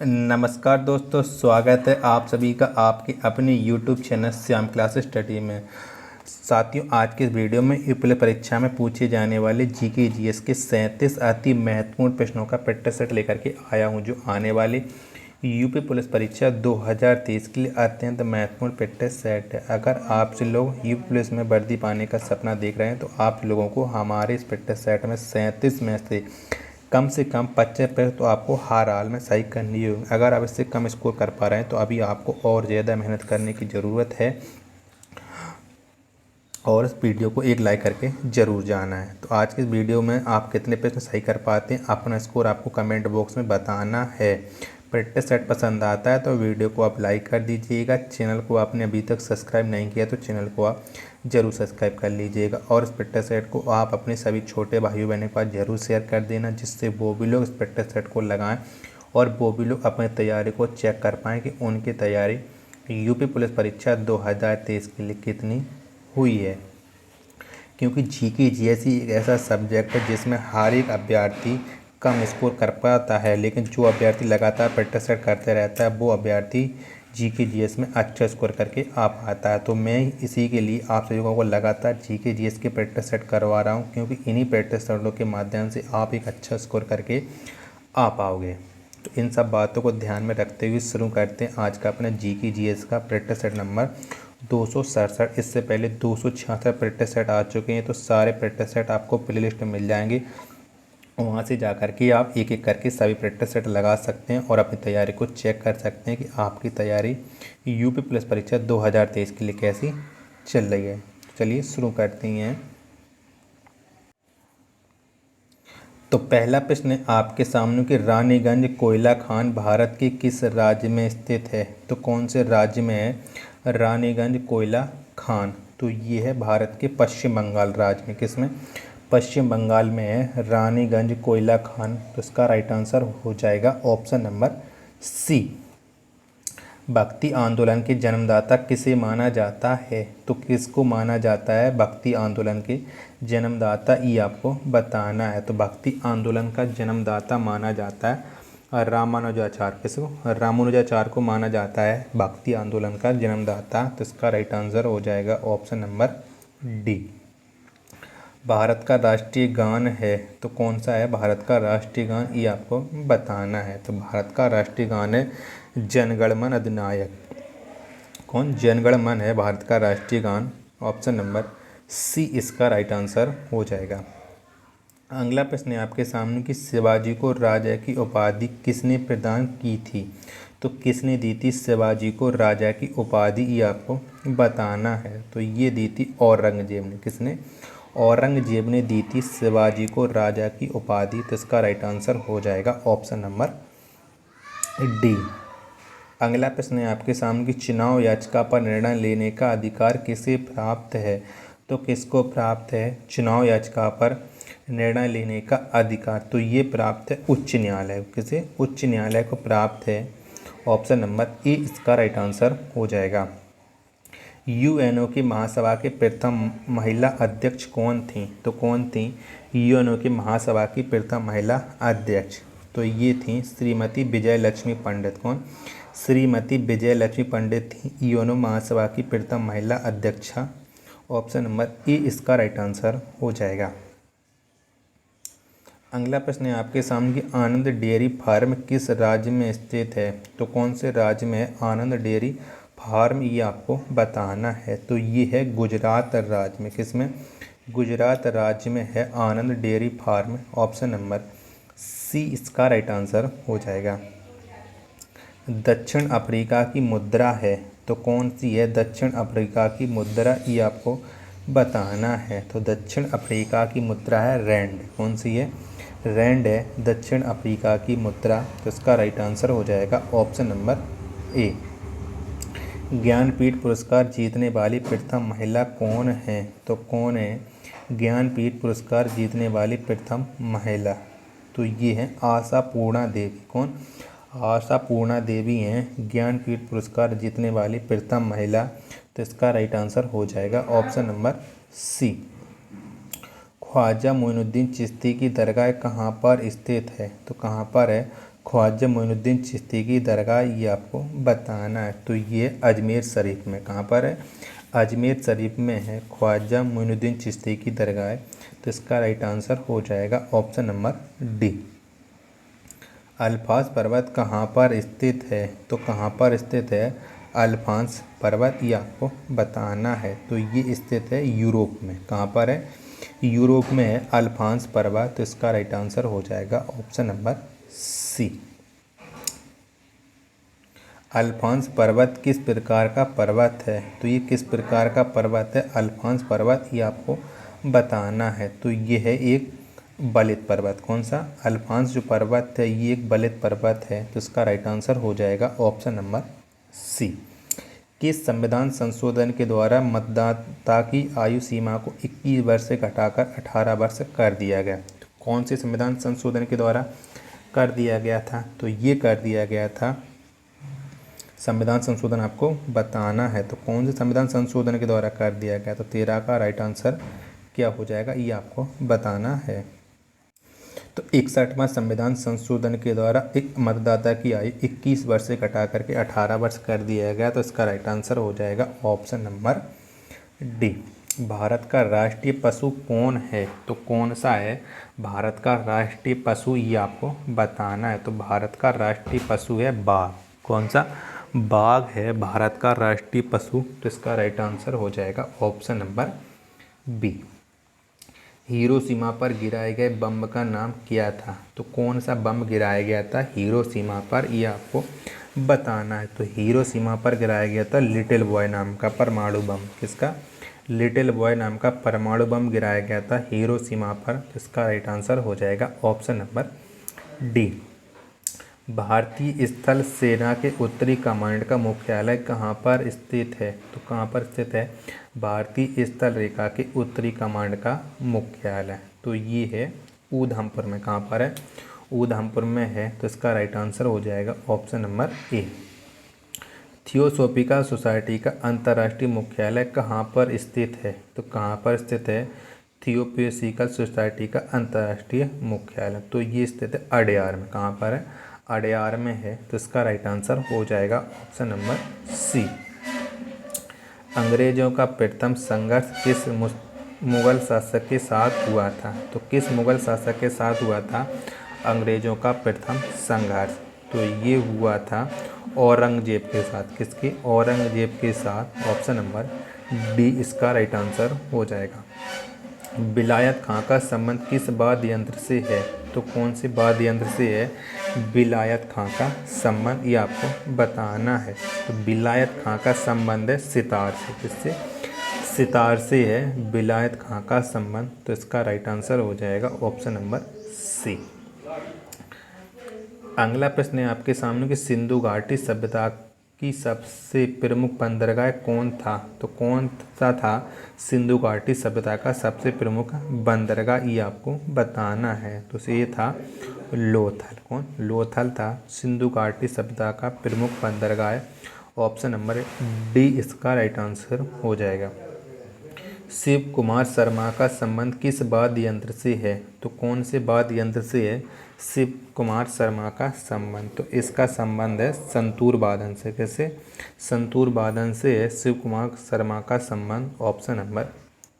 नमस्कार दोस्तों, स्वागत है आप सभी का आपके अपने YouTube channel Shyam class study में। साथियों, आज के इस वीडियो में यूपी परीक्षा में पूछे जाने वाले जीके जीएस के 37 अति महत्वपूर्ण प्रश्नों का प्रैक्टिस सेट लेकर के आया हूं, जो आने वाले यूपी पुलिस परीक्षा 2023 के लिए अत्यंत महत्वपूर्ण प्रैक्टिस सेट है। अगर आप लोग यूपी पुलिस में वर्दी पाने का सपना देख रहे हैं तो आप लोगों को हमारे इस प्रैक्टिस सेट में 37 में से कम 25 तो आपको हर हाल में सही करनी होगी। अगर आप इससे कम स्कोर कर पा रहे हैं तो अभी आपको और ज़्यादा मेहनत करने की ज़रूरत है और इस वीडियो को एक लाइक करके ज़रूर जाना है। तो आज के इस वीडियो में आप कितने प्रश्न सही कर पाते हैं, अपना स्कोर आपको कमेंट बॉक्स में बताना है। प्रैक्टिस सेट पसंद आता है तो वीडियो को आप लाइक कर दीजिएगा। चैनल को आपने अभी तक सब्सक्राइब नहीं किया तो चैनल को आप ज़रूर सब्सक्राइब कर लीजिएगा और इस प्रैक्टिस सेट को आप अपने सभी छोटे भाइयों बहनों के पास ज़रूर शेयर कर देना, जिससे वो भी लोग इस प्रैक्टिस सेट को लगाएं और वो भी लोग अपनी तैयारी को चेक कर पाएँ कि उनकी तैयारी यूपी पुलिस परीक्षा 2023 के लिए कितनी हुई है। क्योंकि जीके जीएसई एक ऐसा सब्जेक्ट है जिसमें हर एक अभ्यर्थी कम स्कोर कर पाता है, लेकिन जो अभ्यर्थी लगातार प्रैक्टिस करते रहता है वो अभ्यर्थी जीके जीएस में अच्छा स्कोर करके आ पाता है। तो मैं इसी के लिए आप सभी को लगातार जीके जीएस के प्रैक्टिस सेट करवा रहा हूँ, क्योंकि इन्हीं प्रैक्टिस सेटों के माध्यम से आप एक अच्छा स्कोर करके आ पाओगे। तो इन सब बातों को ध्यान में रखते हुए शुरू करते हैं आज का अपना जीके जीएस का प्रैक्टिस सेट नंबर 267। इससे पहले 266 प्रैक्टिस सेट आ चुके हैं, तो सारे प्रैक्टिस सेट आपको प्लेलिस्ट में मिल जाएंगे। वहाँ से जा कर के आप एक एक करके सभी प्रैक्टिस सेट लगा सकते हैं और अपनी तैयारी को चेक कर सकते हैं कि आपकी तैयारी यूपी पुलिस परीक्षा 2023 के लिए कैसी चल रही है। चलिए शुरू करते हैं। तो पहला प्रश्न है आपके सामने कि रानीगंज कोयला खान भारत के किस राज्य में स्थित है। तो कौन से राज्य में है रानीगंज कोयला खान? तो ये है भारत के पश्चिम बंगाल राज्य में। किस में? पश्चिम बंगाल में है रानीगंज कोयला खान। तो इसका राइट आंसर हो जाएगा ऑप्शन नंबर सी। भक्ति आंदोलन के जन्मदाता किसे माना जाता है? तो किसको माना जाता है भक्ति आंदोलन के जन्मदाता, ये आपको बताना है। तो भक्ति आंदोलन का जन्मदाता माना जाता है रामानुजाचार्य। किसको? रामानुजाचार्य को माना जाता है भक्ति आंदोलन का जन्मदाता। तो इसका राइट आंसर हो जाएगा ऑप्शन नंबर डी। भारत का राष्ट्रीय गान है तो कौन सा है भारत का राष्ट्रीय गान, ये आपको बताना है। तो भारत का राष्ट्रीय गान है जनगण मन अधिनायक। कौन? जनगण मन है भारत का राष्ट्रीय गान। ऑप्शन नंबर सी इसका राइट आंसर हो जाएगा। अगला प्रश्न है आपके सामने कि शिवाजी को राजा की उपाधि किसने प्रदान की थी? तो किसने दी थी शिवाजी को राजा की उपाधि, ये आपको बताना है। तो ये दी थी औरंगजेब ने। किसने? औरंगजेब ने दी थी शिवाजी को राजा की उपाधि। तो इसका राइट आंसर हो जाएगा ऑप्शन नंबर डी। अगला प्रश्न है आपके सामने कि चुनाव याचिका पर निर्णय लेने का अधिकार किसे प्राप्त है? तो किसको प्राप्त है चुनाव याचिका पर निर्णय लेने का अधिकार? तो ये प्राप्त है उच्च न्यायालय। किसे? उच्च न्यायालय को प्राप्त है। ऑप्शन नंबर ए इसका राइट आंसर हो जाएगा। यूएनओ की महासभा के प्रथम महिला अध्यक्ष कौन थी? तो कौन थी यूएनओ की महासभा की प्रथम महिला अध्यक्ष? तो ये थी श्रीमती विजय लक्ष्मी पंडित। कौन? श्रीमती विजय लक्ष्मी पंडित थी यूएनओ महासभा की प्रथम महिला अध्यक्षा। ऑप्शन नंबर ए इसका राइट आंसर हो जाएगा। अगला प्रश्न है आपके सामने कि आनंद डेयरी फार्म किस राज्य में स्थित है? तो कौन से राज्य में है आनंद डेयरी फार्म, ये आपको बताना है। तो ये है गुजरात राज्य में। किस में? गुजरात राज्य में है Anand dairy farm. Option number C इसका राइट आंसर हो जाएगा। दक्षिण अफ्रीका की मुद्रा है तो कौन सी है दक्षिण अफ्रीका की मुद्रा, ये आपको बताना है। तो दक्षिण अफ्रीका की मुद्रा है रैंड। कौन सी है? रैंड है दक्षिण अफ्रीका की मुद्रा। तो इसका राइट आंसर हो जाएगा ऑप्शन नंबर ए। ज्ञानपीठ पुरस्कार जीतने वाली प्रथम महिला कौन है? तो कौन है ज्ञानपीठ पुरस्कार जीतने वाली प्रथम महिला? तो ये है आशा पूर्णा देवी। कौन? आशा पूर्णा देवी हैं ज्ञानपीठ पुरस्कार जीतने वाली प्रथम महिला। तो इसका राइट आंसर हो जाएगा option number C. Khwaja Moinuddin Chishti की दरगाह कहाँ पर स्थित है? तो कहाँ पर है ख्वाजा मोइनुद्दीन चिश्ती की दरगाह, ये आपको बताना है। तो ये अजमेर शरीफ में, कहाँ पर है? अजमेर शरीफ में है ख्वाजा मोइनुद्दीन चिश्ती की दरगाह है। तो इसका राइट आंसर हो जाएगा ऑप्शन नंबर डी। अल्फांस पर्वत कहाँ पर स्थित है? तो कहाँ पर स्थित है अल्फांस पर्वत, ये आपको बताना है। तो ये स्थित है यूरोप में। कहाँ पर है? यूरोप में है अल्फांस पर्वत। तो इसका राइट आंसर हो जाएगा ऑप्शन नंबर सी। अल्फांस पर्वत किस प्रकार का पर्वत है? तो ये किस प्रकार का पर्वत है अल्फांस पर्वत, ये आपको बताना है। तो ये है एक बलित पर्वत। कौन सा? अल्फांस जो पर्वत है ये एक बलित पर्वत है। तो इसका राइट आंसर हो जाएगा ऑप्शन नंबर सी। किस संविधान संशोधन के द्वारा मतदाता की आयु सीमा को 21 वर्ष से घटाकर 18 वर्ष कर दिया गया? तो कौन से संविधान संशोधन के द्वारा कर दिया गया था? तो ये कर दिया गया था संविधान संशोधन, आपको बताना है। तो कौन से संविधान संशोधन के द्वारा कर दिया गया? तो 13 का राइट आंसर क्या हो जाएगा, ये आपको बताना है। तो 61वां संविधान संशोधन के द्वारा एक मतदाता की आयु 21 वर्ष से घटा करके 18 वर्ष कर दिया गया। तो इसका राइट आंसर हो जाएगा ऑप्शन नंबर डी। भारत का राष्ट्रीय पशु कौन है? तो कौन सा है भारत का राष्ट्रीय पशु, ये आपको बताना है। तो भारत का राष्ट्रीय पशु है बाघ। कौन सा? बाघ है भारत का राष्ट्रीय पशु। तो इसका राइट आंसर हो जाएगा ऑप्शन नंबर बी। हिरोशिमा पर गिराए गए बम का नाम क्या था? तो कौन सा बम गिराया गया था हिरोशिमा पर, ये आपको बताना है। तो हिरोशिमा पर गिराया गया था लिटिल बॉय नाम का परमाणु बम। किसका? लिटिल बॉय नाम का परमाणु बम गिराया गया था हिरोशिमा पर। तो इसका राइट आंसर हो जाएगा ऑप्शन नंबर डी। भारतीय स्थल सेना के उत्तरी कमांड का मुख्यालय कहाँ पर स्थित है? तो कहाँ पर स्थित है भारतीय स्थल रेखा के उत्तरी कमांड का मुख्यालय? तो ये है ऊधमपुर में। कहाँ पर है? ऊधमपुर में है। तो इसका राइट आंसर हो जाएगा option number A. Theosophical society का अंतर्राष्ट्रीय मुख्यालय कहाँ पर स्थित है? तो कहाँ पर स्थित है थियोसोफिकल सोसाइटी का अंतर्राष्ट्रीय मुख्यालय? तो ये स्थित है अडयार में। कहाँ पर है? अडयार में है। तो इसका राइट आंसर हो जाएगा ऑप्शन नंबर सी। अंग्रेजों का प्रथम संघर्ष किस मुगल शासक के साथ हुआ था? तो किस मुगल शासक के साथ हुआ था अंग्रेजों का प्रथम संघर्ष? तो ये हुआ था औरंगजेब के साथ। किसके? औरंगजेब के साथ। ऑप्शन नंबर डी इसका राइट आंसर हो जाएगा। विलायत खां का संबंध किस वाद्य यंत्र से है? तो कौन से वाद्य यंत्र से है विलायत खां का संबंध, ये आपको बताना है। तो विलायत खां का संबंध है सितार से। किससे? सितार से है विलायत खां का संबंध। तो इसका राइट आंसर हो जाएगा ऑप्शन नंबर सी। अगला प्रश्न है आपके सामने कि सिंधु घाटी सभ्यता की सबसे प्रमुख बंदरगाह कौन था? तो कौन सा था सिंधु घाटी सभ्यता का सबसे प्रमुख बंदरगाह, ये आपको बताना है। तो ये था लोथल। कौन? लोथल था सिंधु घाटी सभ्यता का प्रमुख बंदरगाह। ऑप्शन नंबर डी इसका राइट आंसर हो जाएगा। शिव कुमार शर्मा का संबंध किस वाद्य यंत्र से है? तो कौन से वाद्य यंत्र से है शिव कुमार शर्मा का संबंध? तो इसका संबंध है संतूर वादन से। कैसे? संतूर वादन से है शिव कुमार शर्मा का संबंध। ऑप्शन नंबर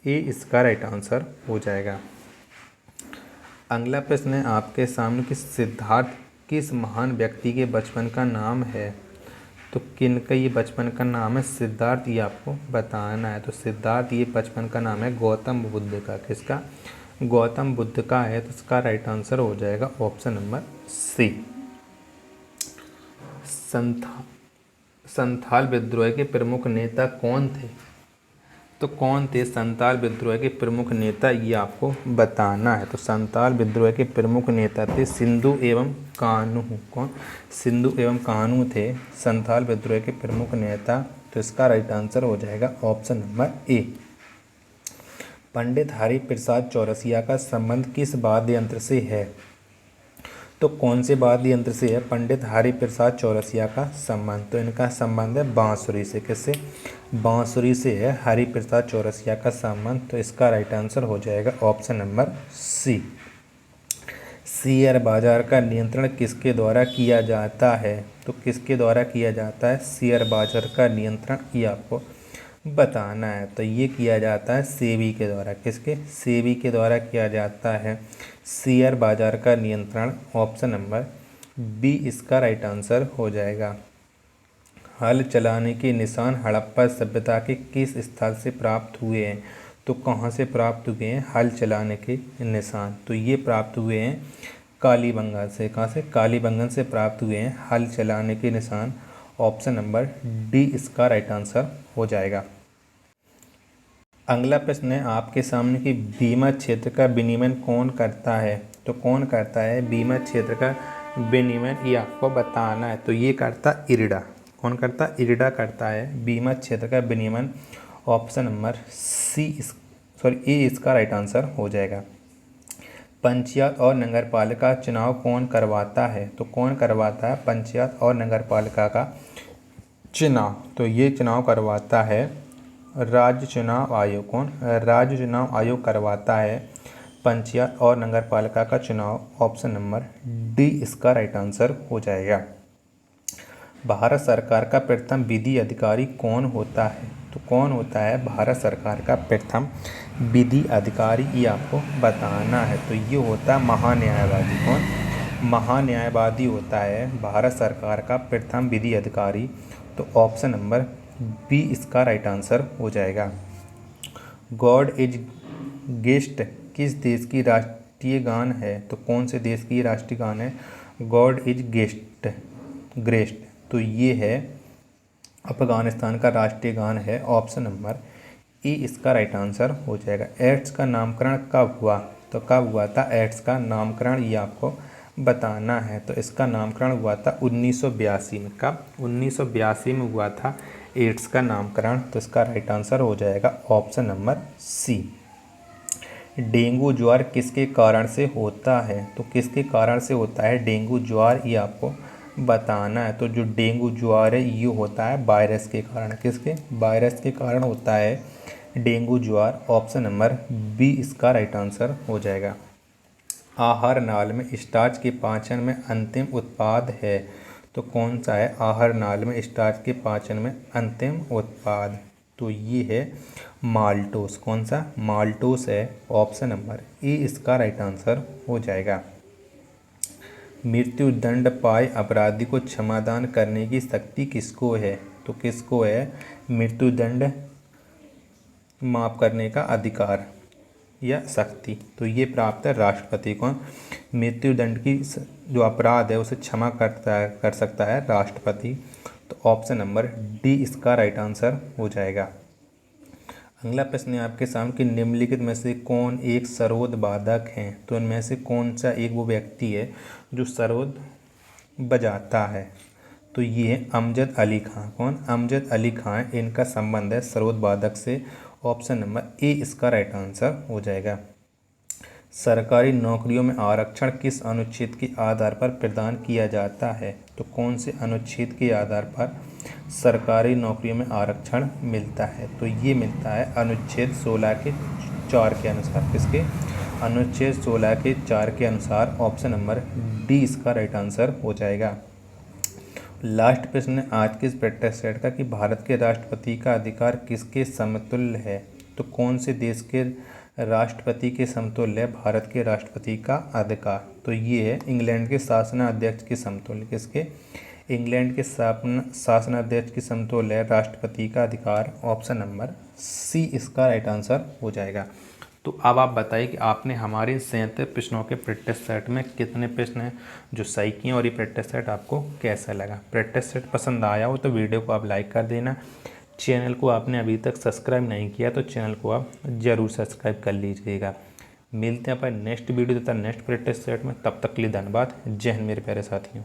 ए इसका राइट आंसर हो जाएगा। अगला प्रश्न है आपके सामने कि सिद्धार्थ किस महान व्यक्ति के बचपन का नाम है? तो किनका ये बचपन का नाम है सिद्धार्थ, ये आपको बताना है। तो सिद्धार्थ ये बचपन का नाम है गौतम बुद्ध का। किसका? गौतम बुद्ध का है। तो इसका राइट आंसर हो जाएगा ऑप्शन नंबर सी। संथाल विद्रोह के प्रमुख नेता कौन थे? तो कौन थे संथाल विद्रोह के प्रमुख नेता, ये आपको बताना है। तो संथाल विद्रोह के प्रमुख नेता थे सिंधु एवं कान्हू। कौन? सिंधु एवं कान्हू थे संथाल विद्रोह के प्रमुख नेता। तो इसका राइट आंसर हो जाएगा option number A. Pandit Hariprasad Chaurasia का संबंध किस वाद्य यंत्र से है? तो कौन से वाद्य यंत्र से है पंडित हरिप्रसाद चौरसिया का संबंध? तो इनका संबंध है बांसुरी से। किससे? बांसुरी से है हरिप्रसाद चौरसिया का संबंध। तो इसका राइट आंसर हो जाएगा ऑप्शन नंबर सी। शेयर बाजार का नियंत्रण किसके द्वारा किया जाता है? तो किसके द्वारा किया जाता है शेयर बाजार का नियंत्रण, ये आपको बताना है। तो ये किया जाता है सेबी के द्वारा। किसके? सेबी के द्वारा किया जाता है शेयर बाजार का नियंत्रण। ऑप्शन नंबर बी इसका राइट आंसर हो जाएगा। हल चलाने के निशान हड़प्पा सभ्यता के किस स्थल से प्राप्त हुए हैं? तो कहाँ से प्राप्त हुए हैं हल चलाने के निशान? तो ये प्राप्त हुए हैं कालीबंगन से। कहाँ से? कालीबंगन से प्राप्त हुए हैं हल चलाने के निशान। ऑप्शन नंबर डी इसका राइट आंसर हो जाएगा। अगला प्रश्न है आपके सामने कि बीमा क्षेत्र का विनियमन कौन करता है? तो कौन करता है बीमा क्षेत्र का विनियमन, ये आपको बताना है। तो ये करता इरडा। कौन करता? इरडा करता है बीमा क्षेत्र का विनियमन। ऑप्शन नंबर ए इसका राइट आंसर हो जाएगा। पंचायत और नगरपालिका चुनाव कौन करवाता है? तो कौन करवाता है पंचायत और नगरपालिका का चुनाव? तो ये चुनाव करवाता है राज्य चुनाव आयोग। कौन? राज्य चुनाव आयोग करवाता है पंचायत और नगरपालिका का चुनाव। ऑप्शन नंबर डी इसका राइट आंसर हो जाएगा। भारत सरकार का प्रथम विधि अधिकारी कौन होता है? तो कौन होता है भारत सरकार का प्रथम विधि अधिकारी, ये आपको बताना है। तो ये होता है महान्यायवादी। कौन? महान्यायवादी होता है भारत सरकार का प्रथम विधि अधिकारी। तो ऑप्शन नंबर बी इसका राइट आंसर हो जाएगा। गॉड इज गेस्ट किस देश की राष्ट्रीय गान है? तो कौन से देश की राष्ट्रीय गान है गॉड इज ग्रेस्ट? तो ये है अफगानिस्तान का राष्ट्रीय गान है। ऑप्शन नंबर ए इसका राइट आंसर हो जाएगा। एड्स का नामकरण कब हुआ? तो कब हुआ था एड्स का नामकरण, ये आपको बताना है। तो इसका नामकरण हुआ था 1982 में। कब? 1982 में हुआ था एड्स का नामकरण। तो इसका राइट आंसर हो जाएगा ऑप्शन नंबर सी। डेंगू ज्वार किसके कारण से होता है? तो किसके कारण से होता है डेंगू ज्वार, ये आपको बताना है। तो जो डेंगू ज्वार है ये होता है वायरस के कारण। किसके? वायरस के कारण होता है डेंगू ज्वार। ऑप्शन नंबर बी इसका राइट आंसर हो जाएगा। आहार नाल में स्टार्च के पाचन में अंतिम उत्पाद है। तो कौन सा है आहार नाल में स्टार्च के पाचन में अंतिम उत्पाद? तो ये है माल्टोस। कौन सा? माल्टोस है। ऑप्शन नंबर ए इसका राइट आंसर हो जाएगा। मृत्यु दंड पाए अपराधी को क्षमादान करने की शक्ति किसको है? तो किसको है मृत्यु दंड माफ़ करने का अधिकार या शक्ति? तो ये प्राप्त है राष्ट्रपति को। मृत्यु दंड की जो अपराध है उसे क्षमा कर सकता है राष्ट्रपति। तो ऑप्शन नंबर डी इसका राइट आंसर हो जाएगा। अगला प्रश्न है आपके सामने कि निम्नलिखित में से कौन एक सरोद वादक है? तो इनमें से कौन सा एक वो व्यक्ति है जो सरोद बजाता है? तो ये है अमजद अली खां। कौन? अमजद अली खां। इनका संबंध है सरोद वादक से। ऑप्शन नंबर ए इसका राइट आंसर हो जाएगा। सरकारी नौकरियों में आरक्षण किस अनुच्छेद के आधार पर प्रदान किया जाता है? तो कौन से अनुच्छेद के आधार पर सरकारी नौकरियों में आरक्षण मिलता है? तो ये मिलता है अनुच्छेद 16 के 4 के अनुसार। किसके? अनुच्छेद 16 के 4 के अनुसार। ऑप्शन नंबर डी इसका राइट आंसर हो जाएगा। लास्ट प्रश्न है आज के इस प्रैक्टिस सेट का कि भारत के राष्ट्रपति का अधिकार किसके समतुल्य है? तो कौन से देश के राष्ट्रपति के समतुल्य है भारत के राष्ट्रपति का अधिकार? तो ये है इंग्लैंड के शासनाध्यक्ष के समतुल्य। किसके? इंग्लैंड के शासनाध्यक्ष के समतुल्य है राष्ट्रपति का अधिकार। ऑप्शन नंबर सी इसका राइट आंसर हो जाएगा। तो अब आप बताइए कि आपने हमारे 37 प्रश्नों के प्रैक्टिस सेट में कितने प्रश्न हैं जो सही किए और ये प्रैक्टिस सेट आपको कैसा लगा? प्रैक्टिस सेट पसंद आया हो तो वीडियो को आप लाइक कर देना। चैनल को आपने अभी तक सब्सक्राइब नहीं किया तो चैनल को आप ज़रूर सब्सक्राइब कर लीजिएगा। मिलते हैं अपन नेक्स्ट वीडियो तथा नेक्स्ट प्रैक्टिस सेट में। तब तक के लिए धन्यवाद। जय हिंद मेरे प्यारे साथियों।